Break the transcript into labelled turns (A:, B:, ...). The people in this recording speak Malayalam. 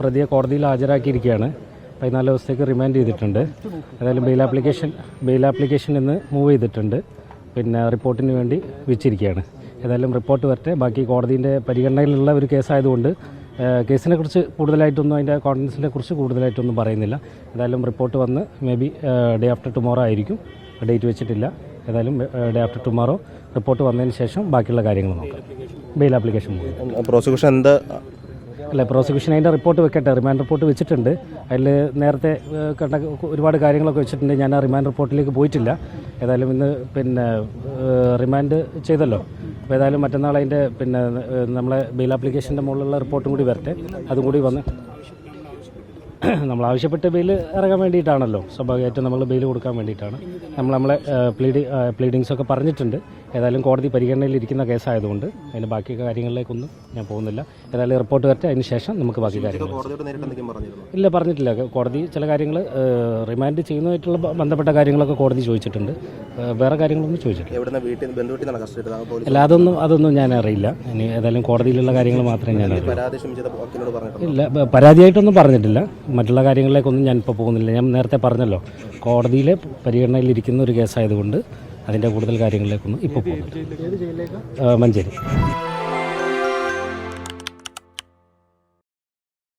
A: പ്രതിയെ കോടതിയിൽ ഹാജരാക്കിയിരിക്കുകയാണ്. 14 ദിവസത്തേക്ക് റിമാൻഡ് ചെയ്തിട്ടുണ്ട്. ഏതായാലും ബെയിൽ ആപ്ലിക്കേഷൻ ഇന്ന് മൂവ് ചെയ്തിട്ടുണ്ട്. പിന്നെ റിപ്പോർട്ടിന് വേണ്ടി വെച്ചിരിക്കുകയാണ്. ഏതായാലും റിപ്പോർട്ട് വരട്ടെ. ബാക്കി കോടതിൻ്റെ പരിഗണനയിലുള്ള ഒരു കേസായതുകൊണ്ട് കേസിനെ കുറിച്ച് കൂടുതലായിട്ടൊന്നും, അതിൻ്റെ കോണ്ടൻസിനെ കുറിച്ച് കൂടുതലായിട്ടൊന്നും പറയുന്നില്ല. ഏതായാലും റിപ്പോർട്ട് വന്ന് may be day after tomorrow ആയിരിക്കും. ഡേറ്റ് വെച്ചിട്ടില്ല. ഏതായാലും ഡേ ആഫ്റ്റർ ടുമോറോ റിപ്പോർട്ട് വന്നതിന് ശേഷം ബാക്കിയുള്ള കാര്യങ്ങൾ നോക്കാം. ബെയിൽ ആപ്ലിക്കേഷൻ
B: പ്രോസിക്യൂഷൻ എന്താ
A: പ്രോസിക്യൂഷൻ അതിൻ്റെ റിപ്പോർട്ട് വെക്കട്ടെ. റിമാൻഡ് റിപ്പോർട്ട് വെച്ചിട്ടുണ്ട്. അതിൽ നേരത്തെ കണ്ട ഒരുപാട് കാര്യങ്ങളൊക്കെ വെച്ചിട്ടുണ്ട്. ഞാൻ ആ റിമാൻഡ് റിപ്പോർട്ടിലേക്ക് പോയിട്ടില്ല. ഏതായാലും ഇന്ന് പിന്നെ റിമാൻഡ് ചെയ്തല്ലോ. അപ്പോൾ ഏതായാലും മറ്റന്നാൾ അതിൻ്റെ നമ്മളെ ബെയിൽ ആപ്ലിക്കേഷൻ്റെ മുകളിലുള്ള റിപ്പോർട്ടും കൂടി വരട്ടെ. അതും കൂടി വന്ന് നമ്മൾ ആവശ്യപ്പെട്ട് ബെയിൽ ഇറങ്ങാൻ വേണ്ടിയിട്ടാണല്ലോ. സ്വാഭാവികമായിട്ടും നമ്മൾ ബെയിൽ കൊടുക്കാൻ വേണ്ടിയിട്ടാണ്. നമ്മളെ പ്ലീഡിങ്സൊക്കെ പറഞ്ഞിട്ടുണ്ട്. ഏതായാലും കോടതി പരിഗണനയിലിരിക്കുന്ന കേസായതുകൊണ്ട് അതിൻ്റെ ബാക്കി കാര്യങ്ങളിലേക്കൊന്നും ഞാൻ പോകുന്നില്ല. ഏതായാലും റിപ്പോർട്ട് വരട്ടെ. അതിന് ശേഷം നമുക്ക് ബാക്കി കാര്യങ്ങൾ. ഇല്ല, പറഞ്ഞിട്ടില്ല. കോടതി ചില കാര്യങ്ങൾ റിമാൻഡ് ചെയ്യുന്നതായിട്ടുള്ള ബന്ധപ്പെട്ട കാര്യങ്ങളൊക്കെ കോടതി ചോദിച്ചിട്ടുണ്ട്. വേറെ കാര്യങ്ങളൊന്നും ചോദിച്ചിട്ടില്ല. അല്ല, അതൊന്നും ഞാൻ അറിയില്ല. ഇനി ഏതായാലും കോടതിയിലുള്ള കാര്യങ്ങൾ മാത്രമേ ഞാൻ അറിയൂ. ഇല്ല, പരാതിയായിട്ടൊന്നും പറഞ്ഞിട്ടില്ല. മറ്റുള്ള കാര്യങ്ങളിലേക്കൊന്നും ഞാനിപ്പോൾ പോകുന്നില്ല. ഞാൻ നേരത്തെ പറഞ്ഞല്ലോ, കോടതിയിലെ പരിഗണനയിലിരിക്കുന്ന ഒരു കേസായതുകൊണ്ട് അതിൻ്റെ കൂടുതൽ കാര്യങ്ങളിലേക്കൊന്നും ഇപ്പോൾ പോകുന്നില്ല. മഞ്ചേരി.